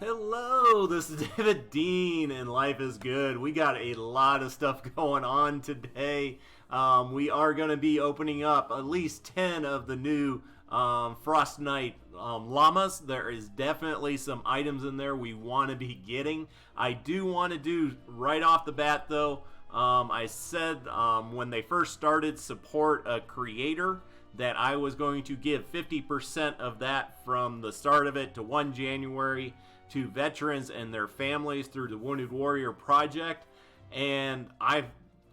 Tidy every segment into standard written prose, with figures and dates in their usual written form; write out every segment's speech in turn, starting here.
Hello, this is David Dean, and life is good. We got a lot of stuff going on today. We are going to be opening up at least 10 of the new Frostnite Llamas. There is definitely some items in there we want to be getting. I do want to do right off the bat, though, I said when they first started support a creator that I was going to give 50% of that from the start of it to 1 January to veterans and their families through the Wounded Warrior Project. And I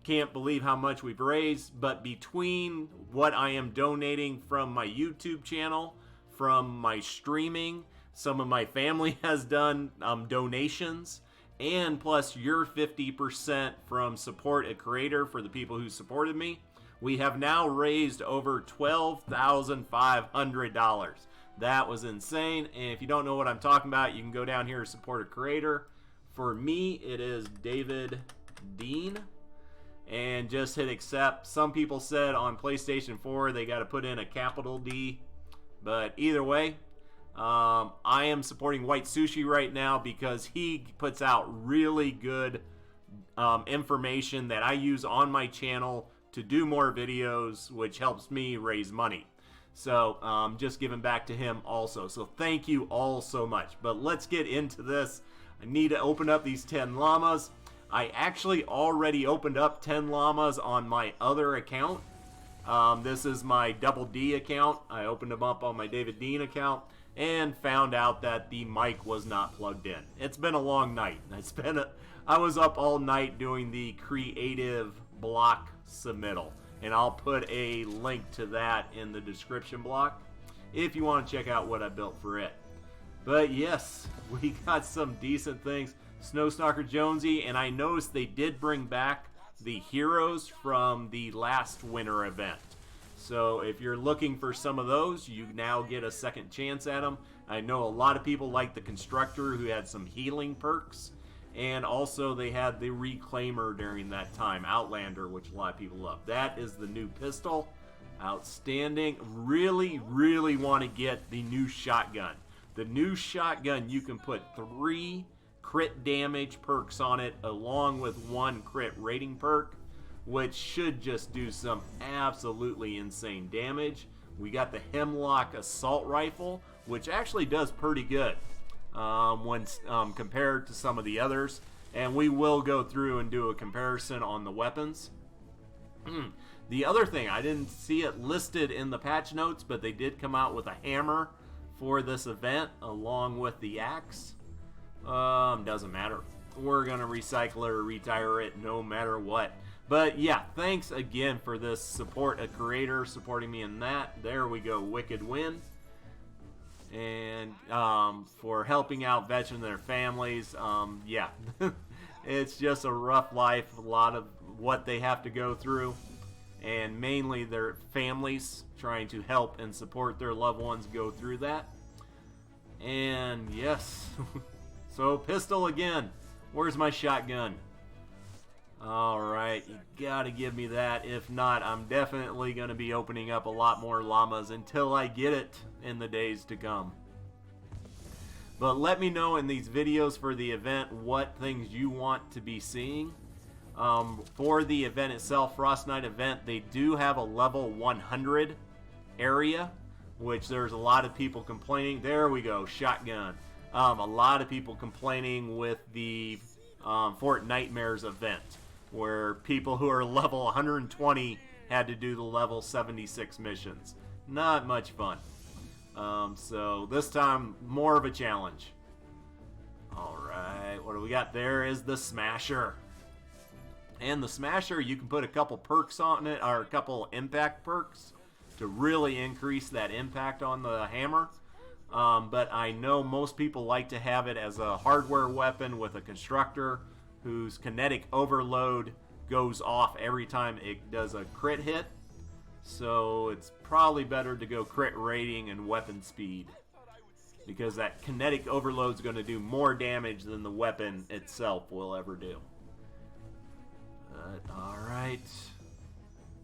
can't believe how much we've raised, but between what I am donating from my YouTube channel, from my streaming, some of my family has done donations, and plus your 50% from support a creator for the people who supported me, we have now raised over $12,500. That was insane. And if you don't know what I'm talking about, you can go down here and support a creator. For me, it is David Dean. And just hit accept. Some people said on PlayStation 4 they got to put in a capital D. But either way, I am supporting White Sushi right now because he puts out really good information that I use on my channel to do more videos, which helps me raise money. So just giving back to him also. So thank you all so much. But let's get into this. I need to open up these 10 llamas. I actually already opened up 10 llamas on my other account. This is my Double D account. I opened them up on my David Dean account and found out that the mic was not plugged in. It's been a long night. I was up all night doing the creative block submittal. And I'll put a link to that in the description block if you want to check out what I built for it. But yes, we got some decent things. Snowstalker Jonesy, and I noticed they did bring back the heroes from the last winter event. So if you're looking for some of those, you now get a second chance at them. I know a lot of people like the Constructor who had some healing perks. And also they had the Reclaimer during that time, Outlander, which a lot of people love. That is the new pistol. Outstanding. Really, really want to get the new shotgun. The new shotgun, you can put 3 crit damage perks on it along with 1 crit rating perk, which should just do some absolutely insane damage. We got the Hemlock Assault Rifle, which actually does pretty good. When compared to some of the others, and we will go through and do a comparison on the weapons. The other thing, I didn't see it listed in the patch notes, but they did come out with a hammer for this event along with the axe. Doesn't matter. We're gonna recycle it or retire it no matter what. But yeah, thanks again for this support a creator supporting me in that. There we go, Wicked Win. And for helping out veterans and their families. Yeah, it's just a rough life, a lot of what they have to go through, and mainly their families trying to help and support their loved ones go through that. And yes, so pistol again. Where's my shotgun? Alright, you gotta give me that. If not, I'm definitely gonna be opening up a lot more llamas until I get it in the days to come. But let me know in these videos for the event what things you want to be seeing. For the event itself, Frostnite event, they do have a level 100 area, which there's a lot of people complaining. There we go, shotgun. A lot of people complaining with the Fort Nightmares event, where people who are level 120 had to do the level 76 missions. Not much fun. So this time, more of a challenge. Alright, what do we got? There is the Smasher. And the Smasher, you can put a couple perks on it, or a couple impact perks, to really increase that impact on the hammer. But I know most people like to have it as a hardware weapon with a Constructor whose kinetic overload goes off every time it does a crit hit. So it's probably better to go crit rating and weapon speed, because that kinetic overload is going to do more damage than the weapon itself will ever do. Alright.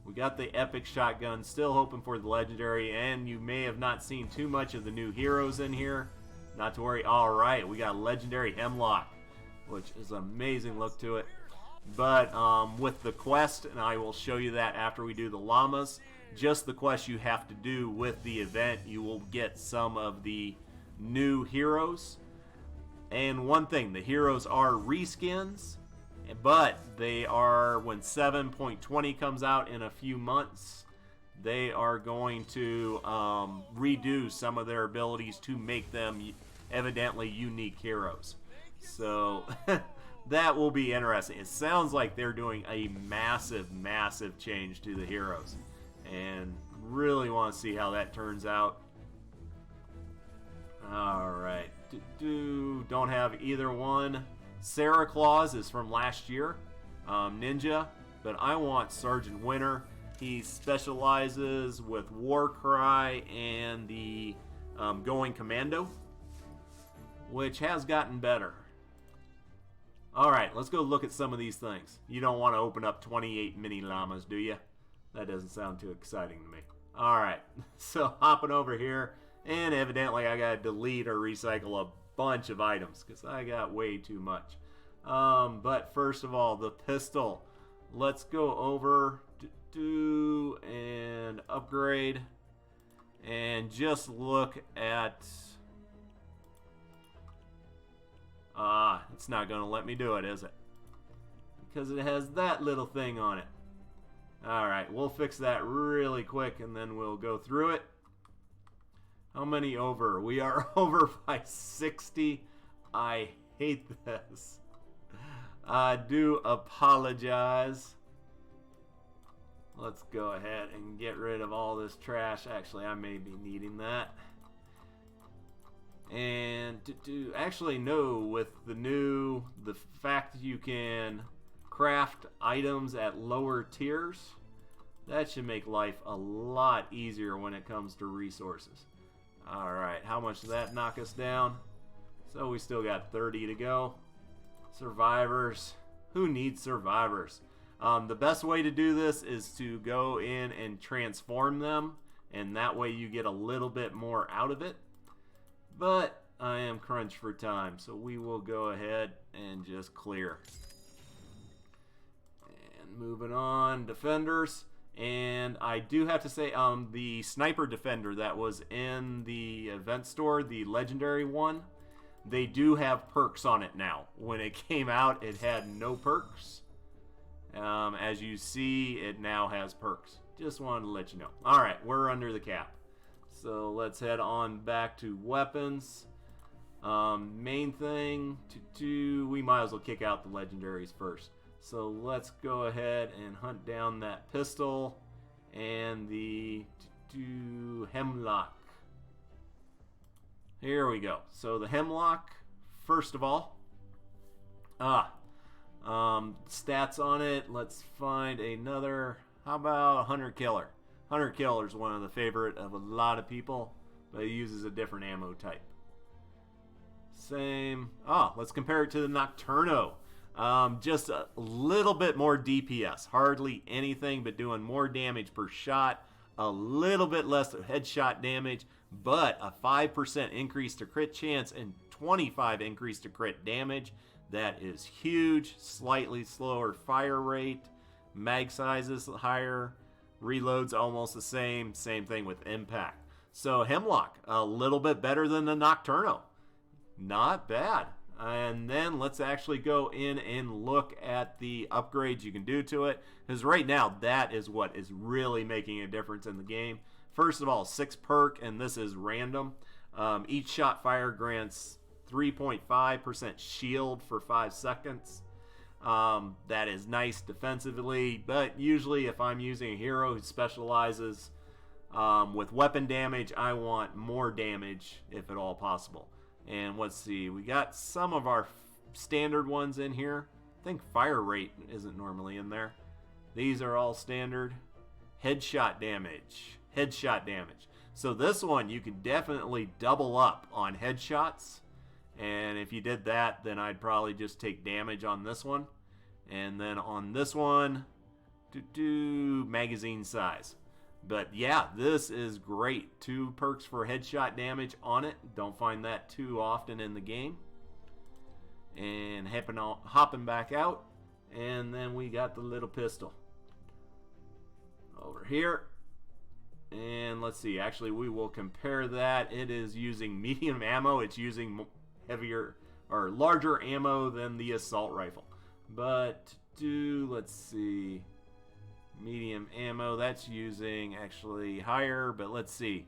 We got the epic shotgun, still hoping for the legendary, and you may have not seen too much of the new heroes in here. not to worry. All right, we got legendary Hemlock, which is an amazing look to it. But with the quest, and I will show you that after we do the llamas, just the quest you have to do with the event, you will get some of the new heroes. And one thing, the heroes are reskins, but they are, when 7.20 comes out in a few months, they are going to redo some of their abilities to make them evidently unique heroes. So that will be interesting. It sounds like they're doing a massive, massive change to the heroes, and really want to see how that turns out. Alright, don't have either one. Sarah Claus is from last year, Ninja, but I want Sergeant Winter. He specializes with Warcry and the Going Commando, which has gotten better. Alright, let's go look at some of these things. You don't want to open up 28 mini llamas, do you? That doesn't sound too exciting to me. Alright, so hopping over here, and evidently I gotta delete or recycle a bunch of items because I got way too much. But first of all, the pistol. Let's go over to and upgrade and just look at... it's not gonna let me do it, is it? Because it has that little thing on it. Alright, we'll fix that really quick and then we'll go through it. How many over? We are over by 60. I hate this. I do apologize. Let's go ahead and get rid of all this trash. Actually, I may be needing that. And actually, no, with the fact that you can craft items at lower tiers, that should make life a lot easier when it comes to resources. Alright, how much does that knock us down? So we still got 30 to go. Survivors. Who needs survivors? The best way to do this is to go in and transform them, and that way you get a little bit more out of it. But I am crunched for time, so we will go ahead and just clear. And moving on, defenders. And I do have to say, the sniper defender that was in the event store, the legendary one, they do have perks on it now. When it came out, it had no perks. As you see, it now has perks. Just wanted to let you know. Alright, we're under the cap. So let's head on back to weapons. Main thing, we might as well kick out the legendaries first. So let's go ahead and hunt down that pistol and the Hemlock. Here we go. So the Hemlock, first of all, stats on it. Let's find another. How about Hunter Killer? Hunter Killer is one of the favorite of a lot of people, but it uses a different ammo type. Same. Let's compare it to the Nocturno. Just a little bit more DPS. Hardly anything, but doing more damage per shot. A little bit less headshot damage, but a 5% increase to crit chance and 25 increase to crit damage. That is huge. Slightly slower fire rate. Mag size is higher. Reloads almost the same. Same thing with impact. So Hemlock, a little bit better than the Nocturno. Not bad. And then let's actually go in and look at the upgrades you can do to it. Because right now, that is what is really making a difference in the game. First of all, 6 perk, and this is random. Each shot fire grants 3.5% shield for 5 seconds. That is nice defensively, but usually if I'm using a hero who specializes with weapon damage, I want more damage if at all possible. And let's see, we got some of our standard ones in here. I think fire rate isn't normally in there. These are all standard. Headshot damage. Headshot damage. So this one, you can definitely double up on headshots. And if you did that, then I'd probably just take damage on this one. And then on this one, magazine size. But yeah, this is great. 2 perks for headshot damage on it. Don't find that too often in the game. And hopping back out. And then we got the little pistol over here. And let's see, actually we will compare that. It is using medium ammo. It's using heavier or larger ammo than the assault rifle. But let's see, medium ammo, that's using actually higher, but let's see,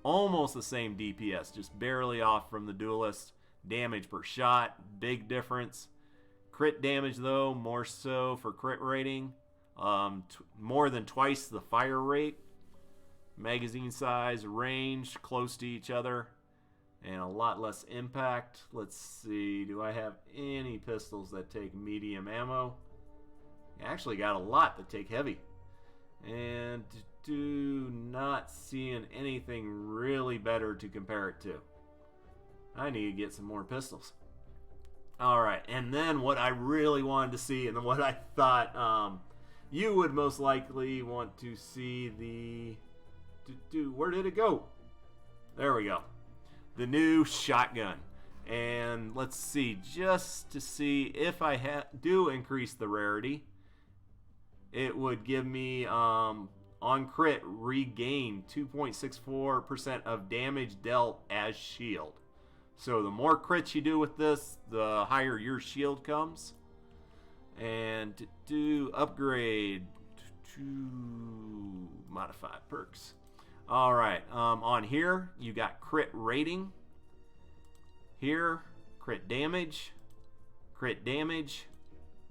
almost the same DPS, just barely off from the duelist. Damage per shot, big difference. Crit damage though, more so for crit rating, more than twice the fire rate. Magazine size, range, close to each other, and a lot less impact. Let's see, do I have any pistols that take medium ammo? I actually got a lot that take heavy. And do not seeing anything really better to compare it to. I need to get some more pistols. Alright, and then what I really wanted to see, and what I thought you would most likely want to see, the... where did it go? There we go. The new shotgun. And let's see, just to see if I do increase the rarity, it would give me on crit regain 2.64% of damage dealt as shield. So the more crits you do with this, the higher your shield comes. And to upgrade to modified perks. Alright, on here you got crit rating. Here, crit damage,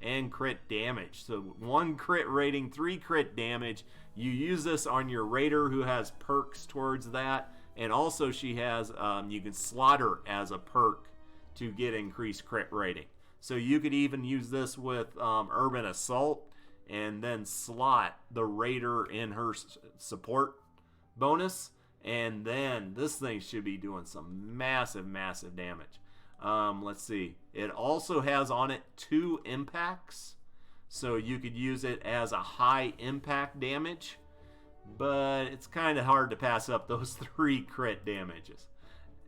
and crit damage. So 1 crit rating, 3 crit damage. You use this on your raider who has perks towards that. And also she has, you can slot her as a perk to get increased crit rating. So you could even use this with Urban Assault and then slot the raider in her support bonus, and then this thing should be doing some massive damage. Let's see, it also has on it 2 impacts, so you could use it as a high impact damage, but it's kind of hard to pass up those 3 crit damages.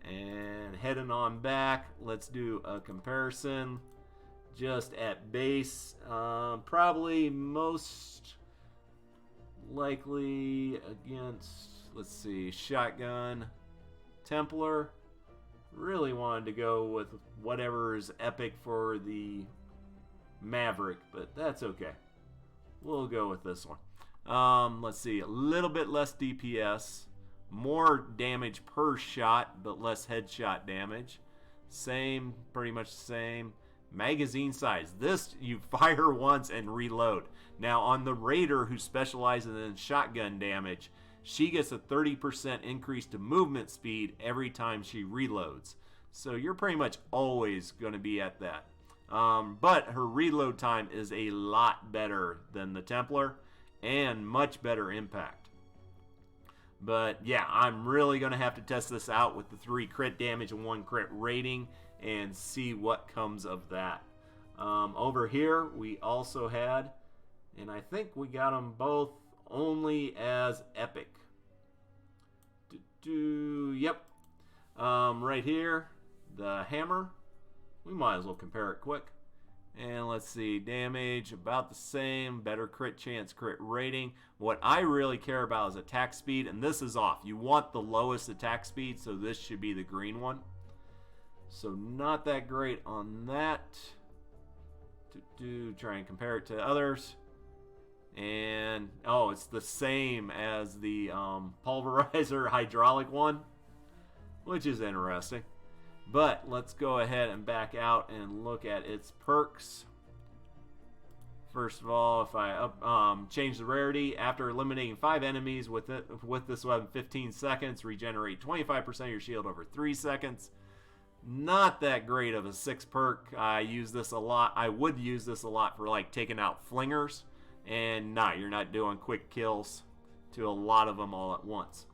And heading on back, let's do a comparison just at base. Probably most likely against, let's see, shotgun, Templar. Really wanted to go with whatever is epic for the Maverick, but that's okay. We'll go with this one. Let's see, a little bit less DPS, more damage per shot, but less headshot damage. Same, pretty much the same. Magazine size. This, you fire once and reload. Now, on the Raider, who specializes in shotgun damage, she gets a 30% increase to movement speed every time she reloads. So you're pretty much always going to be at that. But her reload time is a lot better than the Templar and much better impact. But yeah, I'm really going to have to test this out with the 3 crit damage and 1 crit rating and see what comes of that. Over here, we also had, and I think we got them both only as epic. Yep. Right here, the hammer. We might as well compare it quick. And let's see, damage about the same, better crit chance, crit rating. What I really care about is attack speed, and this is off. You want the lowest attack speed, so this should be the green one. So not that great on that. Try and compare it to others. And oh, it's the same as the pulverizer hydraulic one, which is interesting. But let's go ahead and back out and look at its perks. First of all, if I change the rarity, after eliminating 5 enemies with this weapon, 15 seconds, regenerate 25% of your shield over 3 seconds. Not that great of a 6 perk. I use this a lot. I would use this a lot for like taking out flingers. And nah, you're not doing quick kills to a lot of them all at once.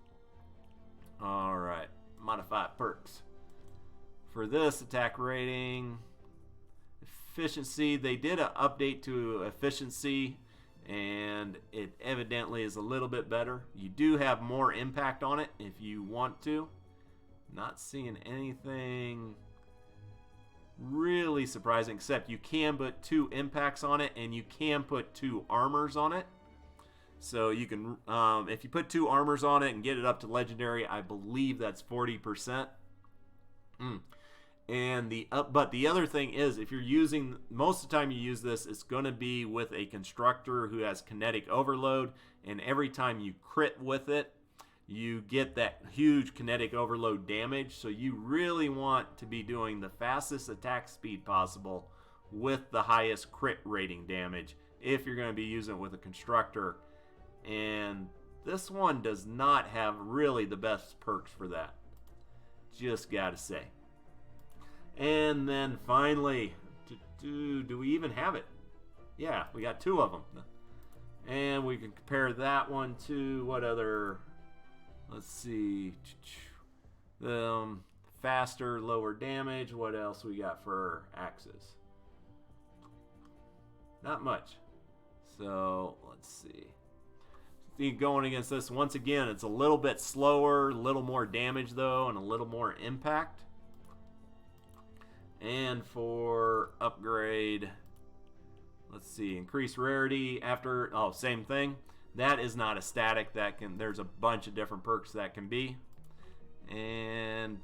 Alright, modified perks. For this, attack rating, efficiency, they did an update to efficiency, and it evidently is a little bit better. You do have more impact on it if you want to. Not seeing anything really surprising, except you can put 2 impacts on it, and you can put 2 armors on it. So you can, if you put 2 armors on it and get it up to legendary, I believe that's 40%. And but the other thing is, if you're using, most of the time you use this, it's going to be with a constructor who has kinetic overload, and every time you crit with it, you get that huge kinetic overload damage. So you really want to be doing the fastest attack speed possible with the highest crit rating damage if you're going to be using it with a constructor. And this one does not have really the best perks for that, just gotta say. And then finally, do we even have it? Yeah, we got 2 of them. And we can compare that one to what other, let's see, faster, lower damage. What else we got for axes? Not much. So let's see. Going against this, once again, it's a little bit slower, a little more damage though, and a little more impact. And for upgrade, let's see, increase rarity after, same thing. That is not a static. There's a bunch of different perks that can be. And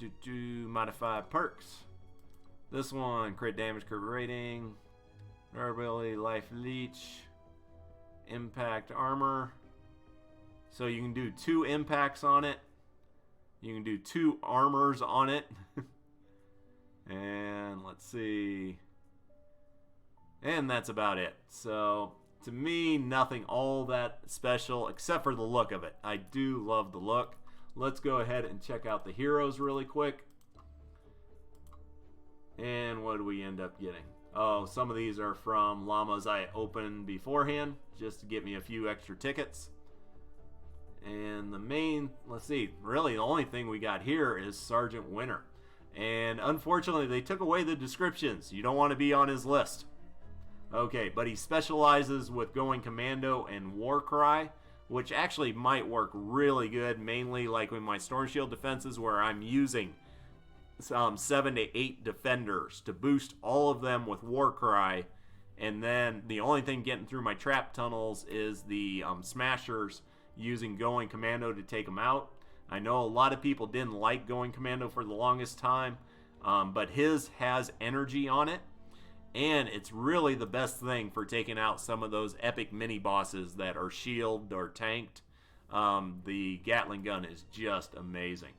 modify perks. This one, crit damage, crit rating, durability, life leech, impact armor. So you can do 2 impacts on it. You can do 2 armors on it. And let's see. And that's about it. So to me, nothing all that special except for the look of it. I do love the look. Let's go ahead and check out the heroes really quick. And what do we end up getting? Oh, some of these are from llamas I opened beforehand just to get me a few extra tickets. And the main, let's see, really the only thing we got here is Sergeant Winter. And unfortunately, they took away the descriptions. You don't want to be on his list. Okay, but he specializes with going commando and war cry, which actually might work really good, mainly like with my Storm Shield defenses where I'm using 7 to 8 defenders to boost all of them with war cry. And then the only thing getting through my trap tunnels is the smashers, using going commando to take them out. I know a lot of people didn't like going commando for the longest time, but his has energy on it, and it's really the best thing for taking out some of those epic mini bosses that are shielded or tanked. The Gatling gun is just amazing.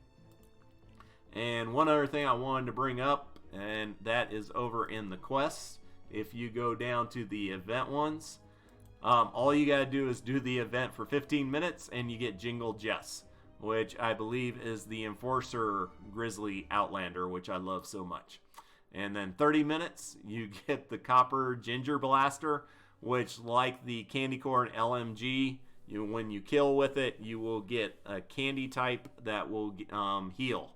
And one other thing I wanted to bring up, and that is over in the quests. If you go down to the event ones, all you gotta do is do the event for 15 minutes and you get Jingle Jess, which I believe is the Enforcer Grizzly Outlander, which I love so much. And then 30 minutes, you get the Copper Ginger Blaster, which, like the Candy Corn LMG, when you kill with it, you will get a candy type that will heal.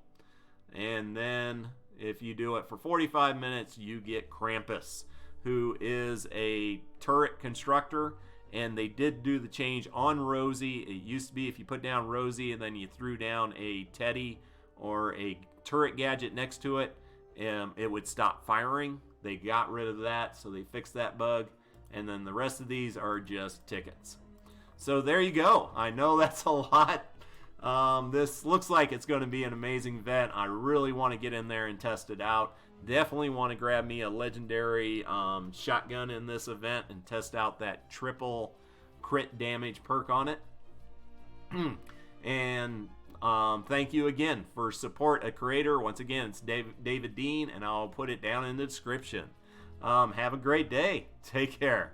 And then if you do it for 45 minutes, you get Krampus, who is a turret constructor, and they did do the change on Rosie. It used to be if you put down Rosie and then you threw down a Teddy or a turret gadget next to it, it would stop firing. They got rid of that, so they fixed that bug, and then the rest of these are just tickets. So there you go. I know that's a lot. This looks like it's going to be an amazing event. I really want to get in there and test it out. Definitely want to grab me a legendary shotgun in this event and test out that triple crit damage perk on it. And thank you again for support a creator. Once again, it's David Dean, and I'll put it down in the description. Have a great day. Take care.